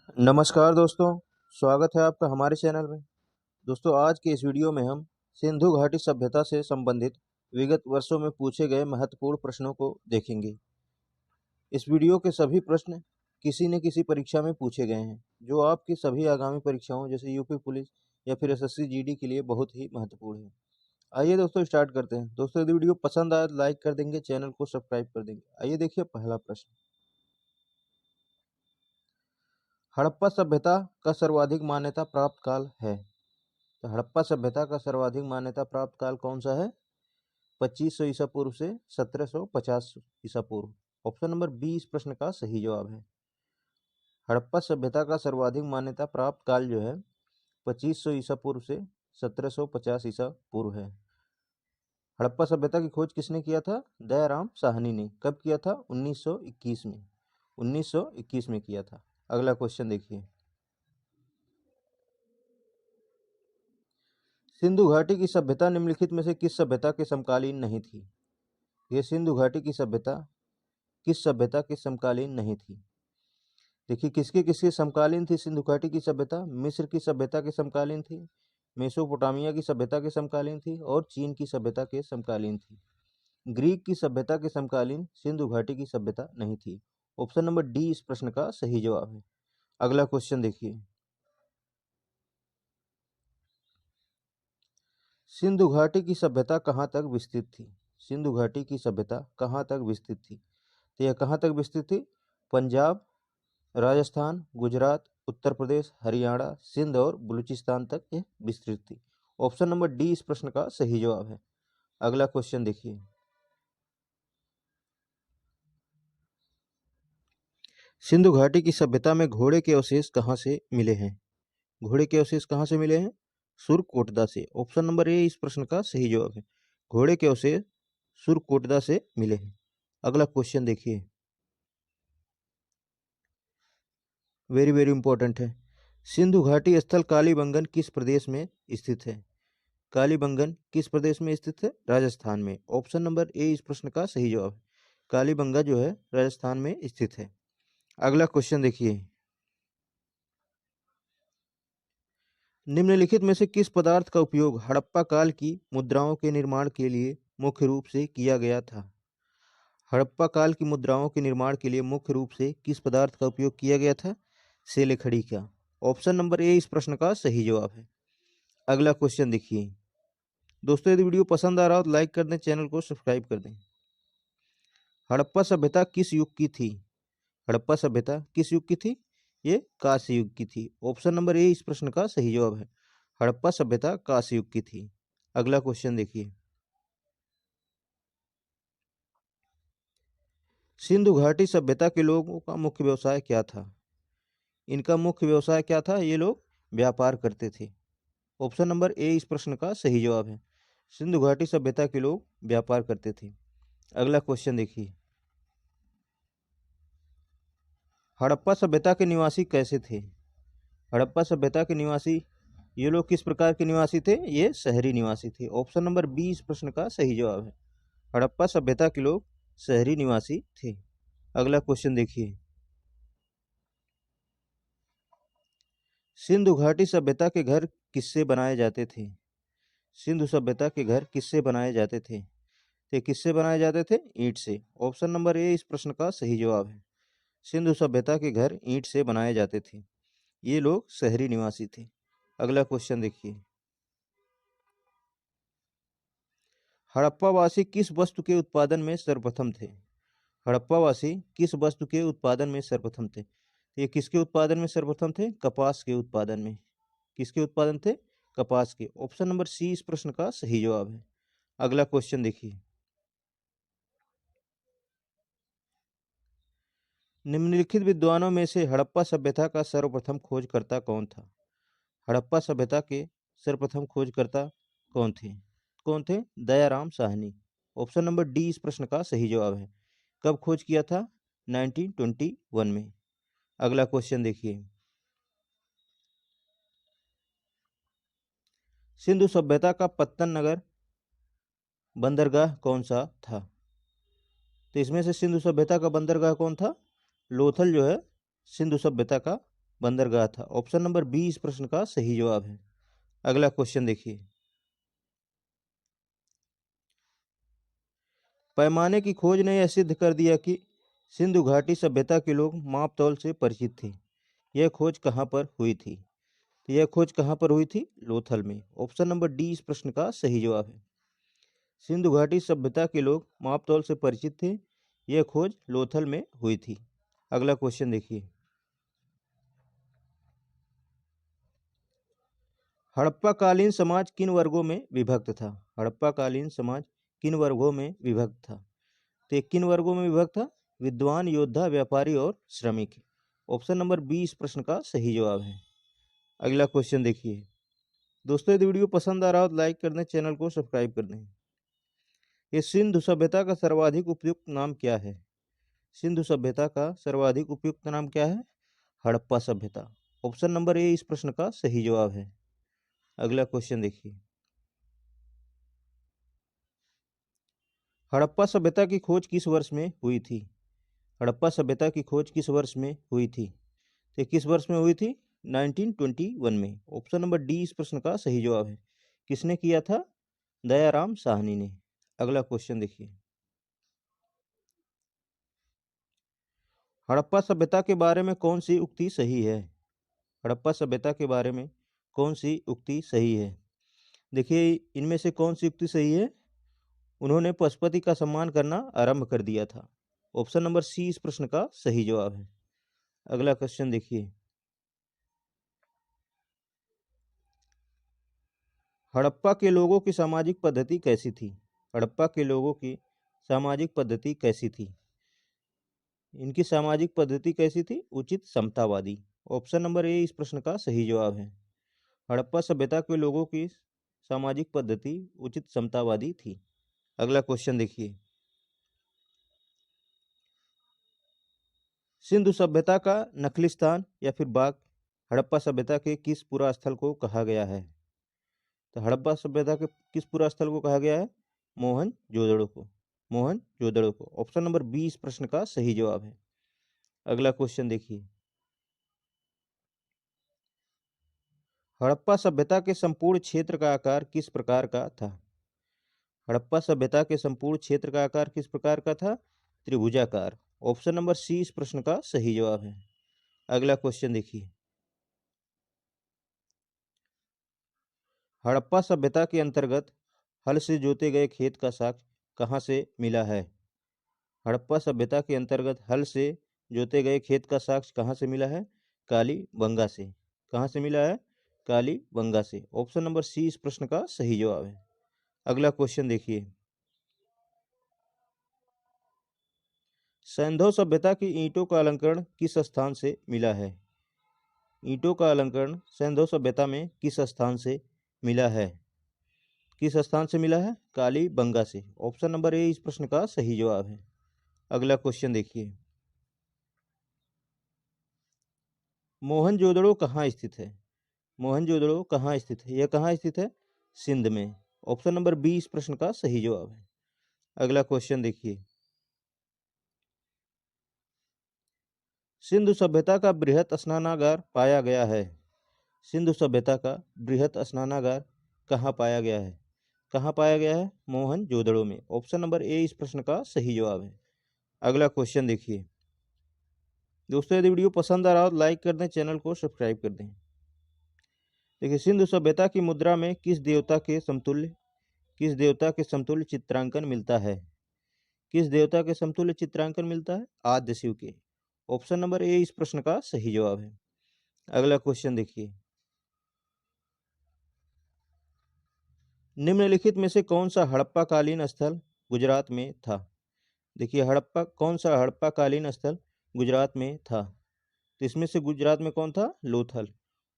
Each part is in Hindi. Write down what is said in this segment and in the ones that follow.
नमस्कार दोस्तों, स्वागत है आपका हमारे चैनल में। दोस्तों, आज के इस वीडियो में हम सिंधु घाटी सभ्यता से संबंधित विगत वर्षों में पूछे गए महत्वपूर्ण प्रश्नों को देखेंगे। इस वीडियो के सभी प्रश्न किसी न किसी परीक्षा में पूछे गए हैं, जो आपकी सभी आगामी परीक्षाओं जैसे यूपी पुलिस या फिर एसएससी जीडी के लिए बहुत ही महत्वपूर्ण है। आइए दोस्तों, स्टार्ट करते हैं। दोस्तों, यदि वीडियो पसंद आए तो लाइक कर देंगे, चैनल को सब्सक्राइब कर देंगे। आइए देखिए पहला प्रश्न। हड़प्पा सभ्यता का सर्वाधिक मान्यता प्राप्त काल है। तो हड़प्पा सभ्यता का सर्वाधिक मान्यता प्राप्त काल कौन सा है? 2500 ईसा पूर्व से 1750 ईसा पूर्व। ऑप्शन नंबर बी इस प्रश्न का सही जवाब है। हड़प्पा सभ्यता का सर्वाधिक मान्यता प्राप्त काल जो है 2500 ईसा पूर्व से 1750 ईसा पूर्व है। हड़प्पा सभ्यता की खोज किसने किया था? दयाराम साहनी ने। कब किया था? 1921 में। 1921 में किया था। अगला क्वेश्चन देखिए। सिंधु घाटी की सभ्यता निम्नलिखित में से किस सभ्यता के समकालीन नहीं थी? यह सिंधु घाटी की सभ्यता किस सभ्यता के समकालीन नहीं थी? देखिए, किसके किसके समकालीन थी सिंधु घाटी की सभ्यता? मिस्र की सभ्यता के समकालीन थी, मेसोपोटामिया की सभ्यता के समकालीन थी और चीन की सभ्यता के समकालीन थी। ग्रीक की सभ्यता के समकालीन सिंधु घाटी की सभ्यता नहीं थी। ऑप्शन नंबर डी इस प्रश्न का सही जवाब है। अगला क्वेश्चन देखिए। सिंधु घाटी की सभ्यता कहाँ तक विस्तृत थी? सिंधु घाटी की सभ्यता कहाँ तक विस्तृत थी? तो यह कहाँ तक विस्तृत थी? पंजाब, राजस्थान, गुजरात, उत्तर प्रदेश, हरियाणा, सिंध और बलूचिस्तान तक यह विस्तृत थी। ऑप्शन नंबर डी इस प्रश्न का सही जवाब है। अगला क्वेश्चन देखिए। सिंधु घाटी की सभ्यता में घोड़े के अवशेष कहाँ से मिले हैं? घोड़े के अवशेष कहाँ से मिले हैं? सुरकोटदा से। ऑप्शन नंबर ए इस प्रश्न का सही जवाब है। घोड़े के अवशेष सुरकोटदा से मिले हैं। अगला क्वेश्चन देखिए, वेरी वेरी इंपॉर्टेंट है। सिंधु घाटी स्थल कालीबंगन किस प्रदेश में स्थित है? कालीबंगन किस प्रदेश में स्थित है? राजस्थान में। ऑप्शन नंबर ए इस प्रश्न का सही जवाब है। कालीबंगा जो है राजस्थान में स्थित है। अगला क्वेश्चन देखिए। निम्नलिखित में से किस पदार्थ का उपयोग हड़प्पा काल की मुद्राओं के निर्माण के लिए मुख्य रूप से किया गया था? हड़प्पा काल की मुद्राओं के निर्माण के लिए मुख्य रूप से किस पदार्थ का उपयोग किया गया था? सेलेखड़ी का। ऑप्शन नंबर ए इस प्रश्न का सही जवाब है। अगला क्वेश्चन देखिए। दोस्तों, यदि वीडियो पसंद आ रहा हो तो लाइक कर दें, चैनल को सब्सक्राइब कर दें। हड़प्पा सभ्यता किस युग की थी? हड़प्पा सभ्यता किस युग की थी? ये कांस्य युग की थी। ऑप्शन नंबर ए इस प्रश्न का सही जवाब है। हड़प्पा सभ्यता कांस्य युग की थी। अगला क्वेश्चन देखिए। सिंधु घाटी सभ्यता के लोगों का मुख्य व्यवसाय क्या था? इनका मुख्य व्यवसाय क्या था? ये लोग व्यापार करते थे। ऑप्शन नंबर ए इस प्रश्न का सही जवाब है। सिंधु घाटी सभ्यता के लोग व्यापार करते थे। अगला क्वेश्चन देखिए। हड़प्पा सभ्यता के निवासी कैसे थे? हड़प्पा सभ्यता के निवासी ये लोग किस प्रकार के निवासी थे? ये शहरी निवासी थे। ऑप्शन नंबर बी इस प्रश्न का सही जवाब है। हड़प्पा सभ्यता के लोग शहरी निवासी थे। अगला क्वेश्चन देखिए। सिंधु घाटी सभ्यता के घर किससे बनाए जाते थे? सिंधु सभ्यता के घर किससे बनाए जाते थे? ते किससे बनाए जाते थे? ईंट से। ऑप्शन नंबर ए इस प्रश्न का सही जवाब है। सिंधु सभ्यता के घर ईंट से बनाए जाते थे। ये लोग शहरी निवासी थे। अगला क्वेश्चन देखिए। हड़प्पावासी किस वस्तु के उत्पादन में सर्वप्रथम थे? हड़प्पावासी किस वस्तु के उत्पादन में सर्वप्रथम थे? ये किसके उत्पादन में सर्वप्रथम थे? कपास के उत्पादन में। किसके उत्पादन थे? कपास के। ऑप्शन नंबर सी इस प्रश्न का सही जवाब है। अगला क्वेश्चन देखिए। निम्नलिखित विद्वानों में से हड़प्पा सभ्यता का सर्वप्रथम खोजकर्ता कौन था? हड़प्पा सभ्यता के सर्वप्रथम खोजकर्ता कौन थे? कौन थे? Dayaram Sahni. Option number D इस प्रश्न का सही जवाब है। कब खोज किया था? 1921 में। अगला क्वेश्चन देखिए। सिंधु सभ्यता का पत्तन नगर बंदरगाह कौन सा था? तो इसमें से सिंधु सभ्यता का बंदरगाह कौन था? लोथल जो है सिंधु सभ्यता का बंदरगाह था। ऑप्शन नंबर बी इस प्रश्न का सही जवाब है। अगला क्वेश्चन देखिए, पैमाने की खोज ने यह सिद्ध कर दिया कि सिंधु घाटी सभ्यता के लोग माप तौल से परिचित थे। यह खोज कहाँ पर हुई थी? तो यह खोज कहाँ पर हुई थी? लोथल में। ऑप्शन नंबर डी इस प्रश्न का सही जवाब है। सिंधु घाटी सभ्यता के लोग माप तौल से परिचित थे। यह खोज लोथल में हुई थी। अगला क्वेश्चन देखिए, हड़प्पा कालीन समाज किन वर्गों में विभक्त था? हड़प्पा कालीन समाज किन वर्गों में विभक्त था? तो किन वर्गों में विभक्त था? विद्वान, योद्धा, व्यापारी और श्रमिक। ऑप्शन नंबर बी इस प्रश्न का सही जवाब है। अगला क्वेश्चन देखिए, दोस्तों यदि वीडियो पसंद आ रहा हो तो लाइक कर दें, चैनल को सब्सक्राइब कर दें। ये सिंधु सभ्यता का सर्वाधिक उपयुक्त नाम क्या है? सिंधु सभ्यता का सर्वाधिक उपयुक्त नाम क्या है? हड़प्पा सभ्यता। ऑप्शन नंबर ए इस प्रश्न का सही जवाब है। अगला क्वेश्चन देखिए, हड़प्पा सभ्यता की खोज किस वर्ष में हुई थी? हड़प्पा सभ्यता की खोज किस वर्ष में हुई थी? तो किस वर्ष में हुई थी? 1921 में। ऑप्शन नंबर डी इस प्रश्न का सही जवाब है। किसने किया था? दयाराम साहनी ने। अगला क्वेश्चन देखिए, हड़प्पा सभ्यता के बारे में कौन सी उक्ति सही है? हड़प्पा सभ्यता के बारे में कौन सी उक्ति सही है? देखिए, इनमें से कौन सी उक्ति सही है? उन्होंने पशुपति का सम्मान करना आरंभ कर दिया था। ऑप्शन नंबर सी इस प्रश्न का सही जवाब है। अगला क्वेश्चन देखिए, हड़प्पा के लोगों की सामाजिक पद्धति कैसी थी? हड़प्पा के लोगों की सामाजिक पद्धति कैसी थी? इनकी सामाजिक पद्धति कैसी थी? उचित समतावादी। ऑप्शन नंबर ए इस प्रश्न का सही जवाब है। हड़प्पा सभ्यता के लोगों की सामाजिक पद्धति उचित समतावादी थी। अगला क्वेश्चन देखिए, सिंधु सभ्यता का नखलिस्तान या फिर बाग हड़प्पा सभ्यता के किस पुरा स्थल को कहा गया है? तो हड़प्पा सभ्यता के किस पुरा स्थल को कहा गया है? मोहन जोदड़ो को। मोहन जोदड़ो को। ऑप्शन नंबर बी इस प्रश्न का सही जवाब है। अगला क्वेश्चन देखिए, हड़प्पा सभ्यता के संपूर्ण क्षेत्र का आकार किस प्रकार का था? हड़प्पा सभ्यता के संपूर्ण क्षेत्र का आकार किस प्रकार का था? त्रिभुजाकार। ऑप्शन नंबर सी इस प्रश्न का सही जवाब है। अगला क्वेश्चन देखिए, हड़प्पा सभ्यता के अंतर्गत हल से जोते गए खेत का साक्ष्य कहाँ से मिला है? हड़प्पा सभ्यता के अंतर्गत हल से जोते गए खेत का साक्ष्य कहाँ से मिला है? कालीबंगा से। कहाँ से मिला है? कालीबंगा से। ऑप्शन नंबर सी इस प्रश्न का सही जवाब है। अगला क्वेश्चन देखिए, सैंधव सभ्यता की ईंटों का अलंकरण किस स्थान से मिला है? ईंटों का अलंकरण सैंधव सभ्यता में किस स्थान से मिला है? किस स्थान से मिला है? कालीबंगा से। ऑप्शन नंबर ए इस प्रश्न का सही जवाब है। अगला क्वेश्चन देखिए, मोहनजोदड़ो कहाँ स्थित है? मोहनजोदड़ो कहाँ स्थित है? यह कहाँ स्थित है? सिंध में। ऑप्शन नंबर बी इस प्रश्न का सही जवाब है। अगला क्वेश्चन देखिए, सिंधु सभ्यता का बृहत स्नानागार पाया गया है। सिंधु सभ्यता का बृहत स्नानागार कहाँ पाया गया है? कहाँ पाया गया है? मोहनजोदड़ो में। ऑप्शन नंबर ए इस प्रश्न का सही जवाब है। अगला क्वेश्चन देखिए, दोस्तों यदि वीडियो पसंद आ रहा हो तो लाइक कर दें, चैनल को सब्सक्राइब कर दें। देखिए, सिंधु सभ्यता की मुद्रा में किस देवता के समतुल्य चित्रांकन मिलता है? किस देवता के समतुल्य चित्रांकन मिलता है? आद्य शिव के। ऑप्शन नंबर ए इस प्रश्न का सही जवाब है। अगला क्वेश्चन देखिए, निम्नलिखित में से कौन सा हड़प्पा कालीन स्थल गुजरात में था? देखिए, कौन सा हड़प्पा कालीन स्थल गुजरात में था? तो इसमें से गुजरात में कौन था? लोथल।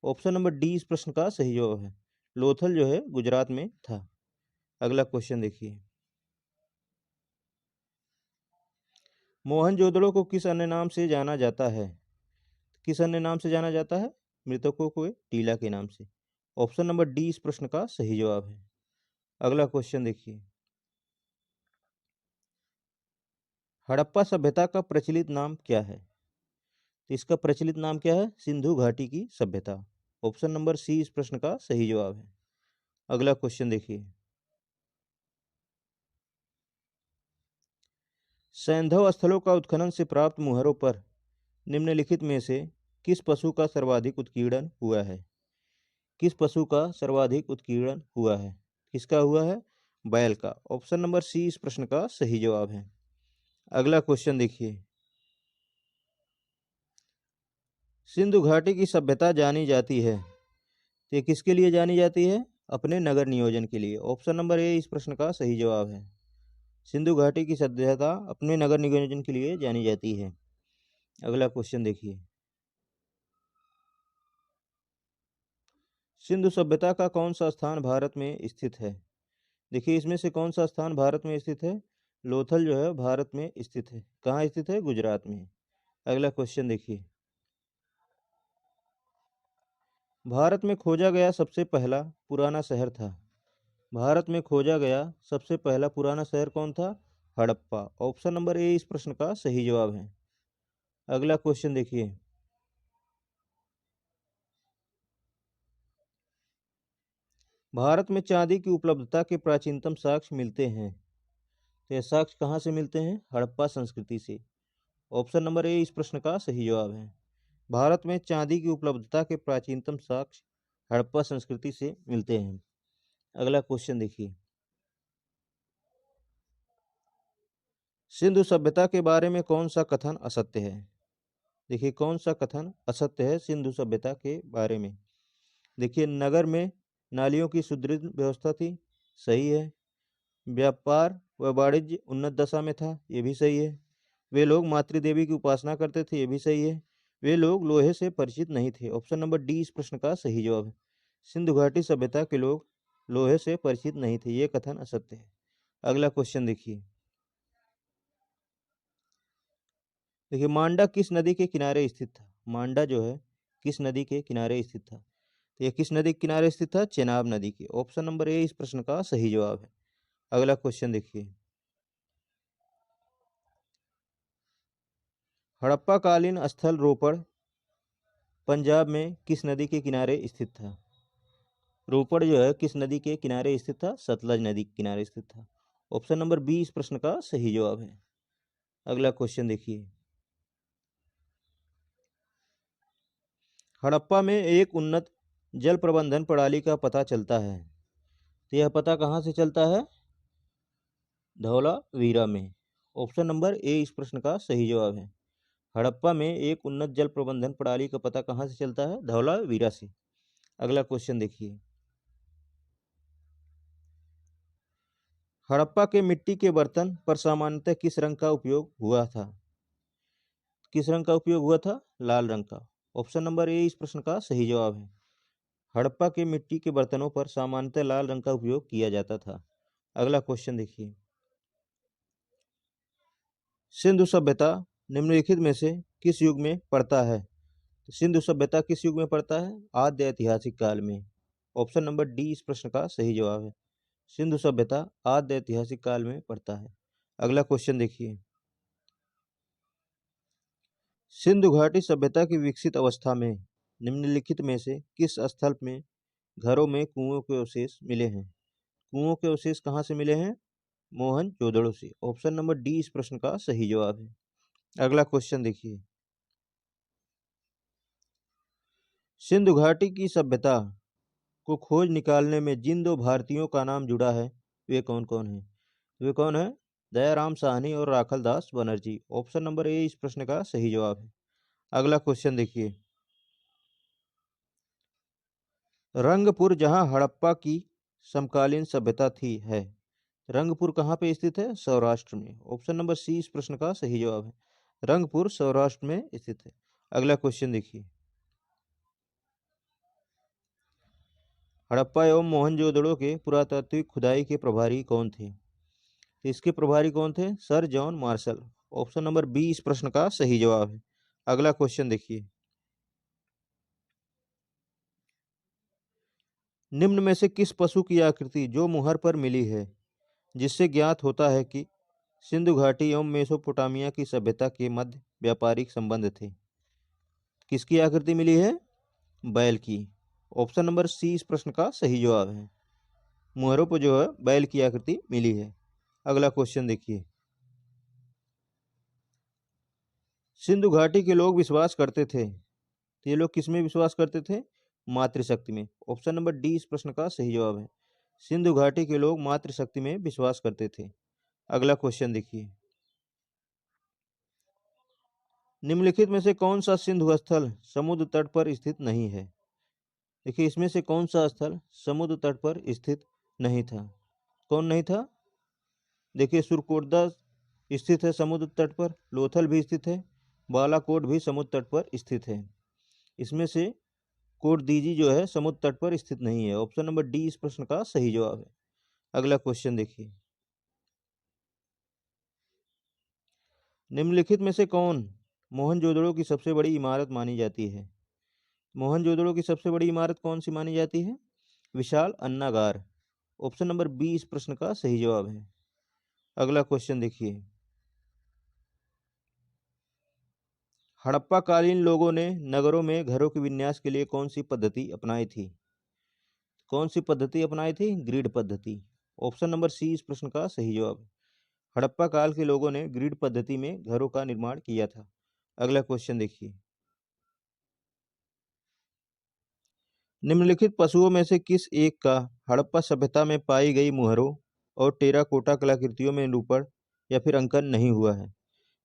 ऑप्शन नंबर डी इस प्रश्न का सही जवाब है। लोथल जो है गुजरात में था। अगला क्वेश्चन देखिए, मोहनजोदड़ो को किस अन्य नाम से जाना जाता है? किस अन्य नाम से जाना जाता है? मृतकों को टीला के नाम से। ऑप्शन नंबर डी इस प्रश्न का सही जवाब है। अगला क्वेश्चन देखिए, हड़प्पा सभ्यता का प्रचलित नाम क्या है? तो इसका प्रचलित नाम क्या है? सिंधु घाटी की सभ्यता। ऑप्शन नंबर सी इस प्रश्न का सही जवाब है। अगला क्वेश्चन देखिए, सैंधव स्थलों का उत्खनन से प्राप्त मुहरों पर निम्नलिखित में से किस पशु का सर्वाधिक उत्कीर्णन हुआ है? किस पशु का सर्वाधिक उत्कीर्णन हुआ है? किसका हुआ है? बैल का। ऑप्शन नंबर सी इस प्रश्न का सही जवाब है। अगला क्वेश्चन देखिए, सिंधु घाटी की सभ्यता जानी जाती है, तो ये किसके लिए जानी जाती है? अपने नगर नियोजन के लिए। ऑप्शन नंबर ए इस प्रश्न का सही जवाब है। सिंधु घाटी की सभ्यता अपने नगर नियोजन के लिए जानी जाती है। अगला क्वेश्चन देखिए, सिंधु सभ्यता का कौन सा स्थान भारत में स्थित है? देखिए, इसमें से कौन सा स्थान भारत में स्थित है? लोथल जो है भारत में स्थित है। कहाँ स्थित है? गुजरात में। अगला क्वेश्चन देखिए, भारत में खोजा गया सबसे पहला पुराना शहर था। भारत में खोजा गया सबसे पहला पुराना शहर कौन था? हड़प्पा। ऑप्शन नंबर ए इस प्रश्न का सही जवाब है। अगला क्वेश्चन देखिए, भारत में चांदी की उपलब्धता के प्राचीनतम साक्ष्य मिलते हैं, तो ये साक्ष्य कहाँ से मिलते हैं? हड़प्पा संस्कृति से। ऑप्शन नंबर ए इस प्रश्न का सही जवाब है। भारत में चांदी की उपलब्धता के प्राचीनतम साक्ष्य हड़प्पा संस्कृति से मिलते हैं। अगला क्वेश्चन देखिए, सिंधु सभ्यता के बारे में कौन सा कथन असत्य है? देखिए, कौन सा कथन असत्य है सिंधु सभ्यता के बारे में? देखिए, नगर में नालियों की सुदृढ़ व्यवस्था थी, सही है। व्यापार व वाणिज्य उन्नत दशा में था, ये भी सही है। वे लोग मातृदेवी की उपासना करते थे, ये भी सही है। वे लोग लोहे से परिचित नहीं थे। ऑप्शन नंबर डी इस प्रश्न का सही जवाब है। सिंधु घाटी सभ्यता के लोग लोहे से परिचित नहीं थे, ये कथन असत्य है। अगला क्वेश्चन देखिए, देखिए मांडा किस नदी के किनारे स्थित था? मांडा जो है किस नदी के किनारे स्थित था? तो यह किस नदी के किनारे स्थित था? चेनाब नदी के। ऑप्शन नंबर ए इस प्रश्न का सही जवाब है। अगला क्वेश्चन देखिए, हड़प्पा कालीन स्थल रोपड़ पंजाब में किस नदी के किनारे स्थित था? रोपड़ जो है किस नदी के किनारे स्थित था? सतलज नदी के किनारे स्थित था। ऑप्शन नंबर बी इस प्रश्न का सही जवाब है। अगला क्वेश्चन देखिए, हड़प्पा में एक उन्नत जल प्रबंधन प्रणाली का पता चलता है, तो यह पता कहाँ से चलता है? धौलावीरा में। ऑप्शन नंबर ए इस प्रश्न का सही जवाब है। हड़प्पा में एक उन्नत जल प्रबंधन प्रणाली का पता कहाँ से चलता है? धौलावीरा से। अगला क्वेश्चन देखिए, हड़प्पा के मिट्टी के बर्तन पर सामान्यतः किस रंग का उपयोग हुआ था? किस रंग का उपयोग हुआ था? लाल रंग का। ऑप्शन नंबर ए इस प्रश्न का सही जवाब है। हड़प्पा के मिट्टी के बर्तनों पर सामान्यतः लाल रंग का उपयोग किया जाता था। अगला क्वेश्चन देखिए, सिंधु सभ्यता निम्नलिखित में से किस युग में पड़ता है? तो सिंधु सभ्यता किस युग में पड़ता है? आद्य ऐतिहासिक काल में। ऑप्शन नंबर डी इस प्रश्न का सही जवाब है। सिंधु सभ्यता आद्य ऐतिहासिक काल में पड़ता है। अगला क्वेश्चन देखिए, सिंधु घाटी सभ्यता की विकसित अवस्था में निम्नलिखित में से किस स्थल में घरों में कुओं के अवशेष मिले हैं? कुओं के अवशेष कहाँ से मिले हैं? मोहनजोदड़ो से। ऑप्शन नंबर डी इस प्रश्न का सही जवाब है। अगला क्वेश्चन देखिए, सिंधु घाटी की सभ्यता को खोज निकालने में जिन दो भारतीयों का नाम जुड़ा है, वे कौन कौन है? वे कौन है? दयाराम साहनी और राखल दास बनर्जी। ऑप्शन नंबर ए इस प्रश्न का सही जवाब है। अगला क्वेश्चन देखिए, रंगपुर जहां हड़प्पा की समकालीन सभ्यता थी है, रंगपुर कहाँ पे स्थित है? सौराष्ट्र में। ऑप्शन नंबर सी इस प्रश्न का सही जवाब है। रंगपुर सौराष्ट्र में स्थित है। अगला क्वेश्चन देखिए, हड़प्पा एवं मोहनजोदड़ो के पुरातात्विक खुदाई के प्रभारी कौन थे? तो इसके प्रभारी कौन थे? Sir John Marshall. Option number B इस प्रश्न का सही जवाब है। अगला क्वेश्चन देखिए, निम्न में से किस पशु की आकृति जो मुहर पर मिली है जिससे ज्ञात होता है कि सिंधु घाटी एवं मेसोपोटामिया की सभ्यता के मध्य व्यापारिक संबंध थे? किसकी आकृति मिली है? बैल की। ऑप्शन नंबर सी इस प्रश्न का सही जवाब है। मुहरों पर जो है बैल की आकृति मिली है। अगला क्वेश्चन देखिए। सिंधु घाटी के लोग विश्वास करते थे, तो ये लोग किस में विश्वास करते थे? मातृशक्ति में। ऑप्शन नंबर डी इस प्रश्न का सही जवाब है। सिंधु घाटी के लोग मातृशक्ति में विश्वास करते थे। अगला क्वेश्चन देखिए। निम्नलिखित में से कौन सा सिंधु स्थल समुद्र तट पर स्थित नहीं है? देखिए, इसमें से कौन सा स्थल समुद्र तट पर स्थित नहीं था? कौन नहीं था? देखिए, सुरकोटदा स्थित है समुद्र तट पर, लोथल भी स्थित है, बालाकोट भी समुद्र तट पर स्थित है। इसमें से कोटदीजी जो है समुद्र तट पर स्थित नहीं है। ऑप्शन नंबर डी इस प्रश्न का सही जवाब है। अगला क्वेश्चन देखिए। निम्नलिखित में से कौन मोहनजोदड़ो की सबसे बड़ी इमारत मानी जाती है? मोहनजोदड़ो की सबसे बड़ी इमारत कौन सी मानी जाती है? विशाल अन्नागार। ऑप्शन नंबर बी इस प्रश्न का सही जवाब है। अगला क्वेश्चन देखिए। हड़प्पा कालीन लोगों ने नगरों में घरों के विन्यास के लिए कौन सी पद्धति अपनाई थी? कौन सी पद्धति अपनाई थी? ग्रिड पद्धति। ऑप्शन नंबर सी इस प्रश्न का सही जवाब है। हड़प्पा काल के लोगों ने ग्रिड पद्धति में घरों का निर्माण किया था। अगला क्वेश्चन देखिए। निम्नलिखित पशुओं में से किस एक का हड़प्पा सभ्यता में पाई गई मुहरों और टेराकोटा कलाकृतियों में निरूपण या फिर अंकन नहीं हुआ है?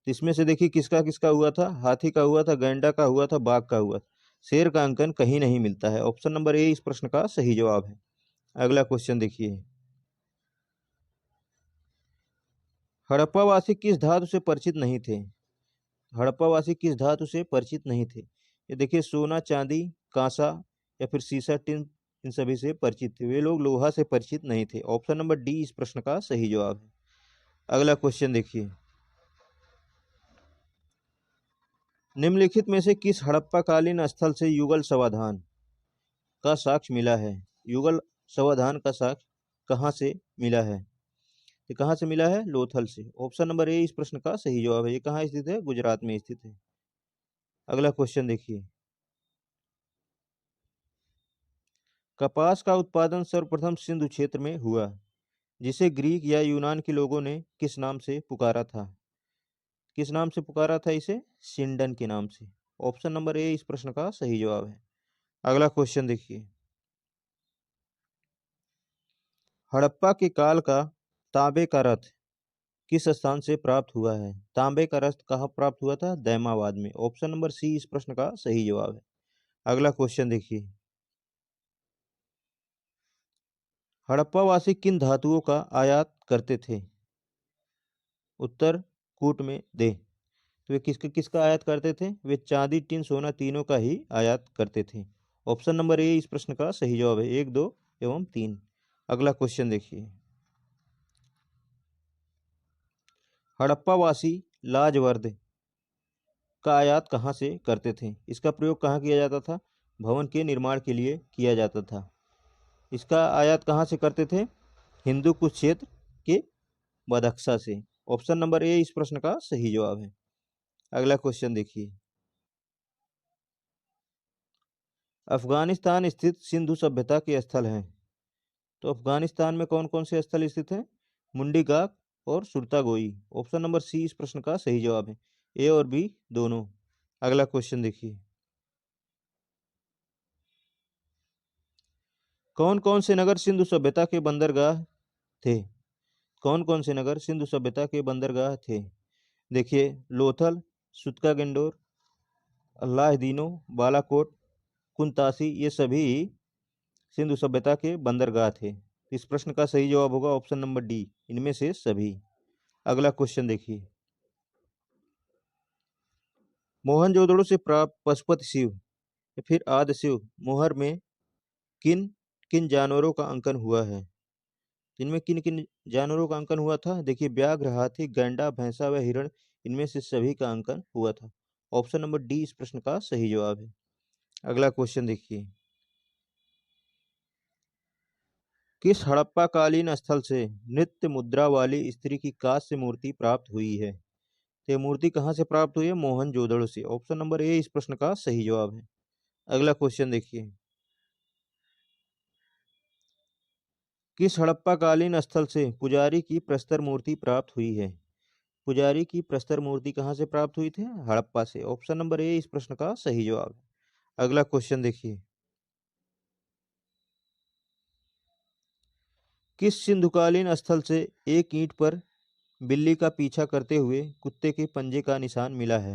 तो इसमें से देखिए किसका किसका हुआ था? हाथी का हुआ था, गैंडा का हुआ था, बाघ का हुआ था। शेर का अंकन कहीं नहीं मिलता है। ऑप्शन नंबर ए इस प्रश्न का सही जवाब है। अगला क्वेश्चन देखिए। हड़प्पावासी किस धातु से परिचित नहीं थे? हड़प्पावासी किस धातु से परिचित नहीं थे? ये देखिए, सोना, चांदी, कांसा या फिर सीसा, टिन, इन सभी से परिचित थे। वे लोग लोहा से परिचित नहीं थे। ऑप्शन नंबर डी इस प्रश्न का सही जवाब है। अगला क्वेश्चन देखिए। निम्नलिखित में से किस हड़प्पाकालीन स्थल से युगल समाधान का साक्ष्य मिला है? युगल समाधान का साक्ष्य कहाँ से मिला है? ये कहाँ से मिला है? लोथल से। ऑप्शन नंबर ए इस प्रश्न का सही जवाब है। ये कहाँ स्थित है? गुजरात में स्थित है। अगला क्वेश्चन देखिए। कपास का उत्पादन सर्वप्रथम सिंधु क्षेत्र में हुआ, जिसे ग्रीक या यूनान के लोगों ने किस नाम से पुकारा था? किस नाम से पुकारा था इसे? सिंडन के नाम से। ऑप्शन नंबर ए इस प्रश्न का सही जवाब है। अगला क्वेश्चन देखिए। हड़प्पा के काल का तांबे का रथ किस स्थान से प्राप्त हुआ है? तांबे का रथ कहाँ प्राप्त हुआ था? दैमाबाद में। ऑप्शन नंबर सी इस प्रश्न का सही जवाब है। अगला क्वेश्चन देखिए। हड़प्पावासी किन धातुओं का आयात करते थे? उत्तर कूट में दे। तो वे किसका किसका आयात करते थे? वे चांदी, टिन, सोना तीनों का ही आयात करते थे। ऑप्शन नंबर ए इस प्रश्न का सही जवाब है। 1, 2 एवं 3। अगला क्वेश्चन देखिए। हड़प्पावासी लाजवर्द का आयात कहाँ से करते थे? इसका प्रयोग कहाँ किया जाता था? भवन के निर्माण के लिए किया जाता था। इसका आयात कहाँ से करते थे? हिंदू कुश क्षेत्र के बदख्शा से। ऑप्शन नंबर ए इस प्रश्न का सही जवाब है। अगला क्वेश्चन देखिए। अफगानिस्तान स्थित सिंधु सभ्यता के स्थल हैं। तो अफगानिस्तान में कौन कौन से स्थल स्थित हैं? मुंडी गाक और सुरतागोई। ऑप्शन नंबर सी इस प्रश्न का सही जवाब है। ए और बी दोनों। अगला क्वेश्चन देखिए। कौन कौन से नगर सिंधु सभ्यता के बंदरगाह थे? कौन कौन से नगर सिंधु सभ्यता के बंदरगाह थे? देखिए, लोथल, सुतका गेंडोर, अल्लाह बालाकोट, कुंतासी, ये सभी सिंधु सभ्यता के बंदरगाह थे। इस प्रश्न का सही जवाब होगा ऑप्शन नंबर डी, इनमें से सभी। अगला क्वेश्चन देखिए। मोहनजोदड़ो से प्राप्त पशुपति शिव या फिर आदि शिव मोहर में किन किन जानवरों का अंकन हुआ है? इनमें किन किन जानवरों का अंकन हुआ था? देखिए, व्याघ्र, हाथी, गैंडा, भैंसा व हिरण, इनमें से सभी का अंकन हुआ था। ऑप्शन नंबर डी इस प्रश्न का सही जवाब है। अगला क्वेश्चन देखिए। किस हड़प्पा कालीन स्थल से नृत्य मुद्रा वाली स्त्री की कांस्य मूर्ति प्राप्त हुई है? तो ये मूर्ति कहाँ से प्राप्त हुई है? मोहनजोदड़ो से। ऑप्शन नंबर ए इस प्रश्न का सही जवाब है। अगला क्वेश्चन देखिए, किस हड़प्पा कालीन स्थल से पुजारी की प्रस्तर मूर्ति प्राप्त हुई है? पुजारी की प्रस्तर मूर्ति कहाँ से प्राप्त हुई थी? हड़प्पा से। ऑप्शन नंबर ए इस प्रश्न का सही जवाब है। अगला क्वेश्चन देखिए, किस सिंधुकालीन स्थल से एक ईंट पर बिल्ली का पीछा करते हुए कुत्ते के पंजे का निशान मिला है?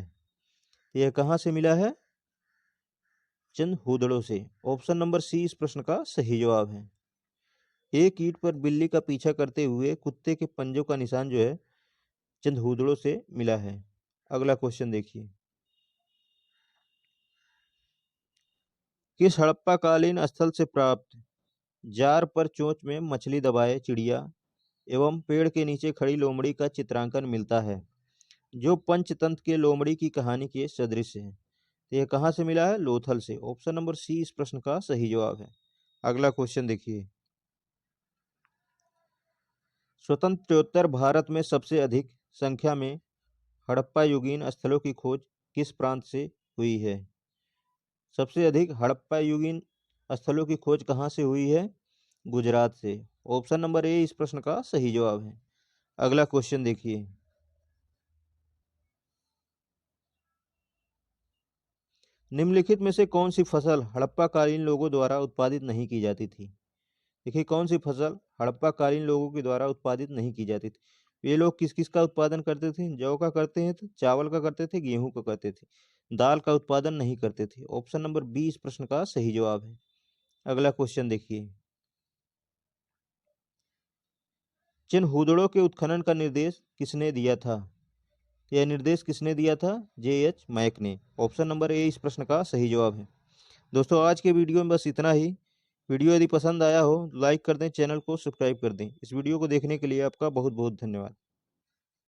यह कहाँ से मिला है? चंदहूदड़ो से। ऑप्शन नंबर सी इस प्रश्न का सही जवाब है। एक ईंट पर बिल्ली का पीछा करते हुए कुत्ते के पंजों का निशान जो है चंदहूदड़ो से मिला है। अगला क्वेश्चन देखिए, किस हड़प्पा कालीन स्थल से प्राप्त जार पर चोंच में मछली दबाए चिड़िया एवं पेड़ के नीचे खड़ी लोमड़ी का चित्रांकन मिलता है, जो पंचतंत्र के लोमड़ी की कहानी के सदृश है? तो यह कहाँ से मिला है? लोथल से। ऑप्शन नंबर सी इस प्रश्न का सही जवाब है। अगला क्वेश्चन देखिए, स्वतंत्रोत्तर भारत में सबसे अधिक संख्या में हड़प्पा युगीन स्थलों की खोज किस प्रांत से हुई है? सबसे अधिक हड़प्पा युगीन स्थलों की खोज कहाँ से हुई है? गुजरात से। ऑप्शन नंबर ए इस प्रश्न का सही जवाब है। अगला क्वेश्चन देखिए, निम्नलिखित में से कौन सी फसल हड़प्पा कालीन लोगों द्वारा उत्पादित नहीं की जाती थी? देखिए, कौन सी फसल हड़प्पा कालीन लोगों के द्वारा उत्पादित नहीं की जाती थी? ये लोग किस किस का उत्पादन करते थे? जौ का करते हैं, तो चावल का करते थे, गेहूं का करते थे, दाल का उत्पादन नहीं करते थे। ऑप्शन नंबर बी इस प्रश्न का सही जवाब है। अगला क्वेश्चन देखिए, चिन्हूदड़ों के उत्खनन का निर्देश किसने दिया था? यह निर्देश किसने दिया था? जे.एच. मैक ने। ऑप्शन नंबर ए इस प्रश्न का सही जवाब है। दोस्तों, आज के वीडियो में बस इतना ही। वीडियो यदि पसंद आया हो तो लाइक कर दें, चैनल को सब्सक्राइब कर दें। इस वीडियो को देखने के लिए आपका बहुत बहुत धन्यवाद।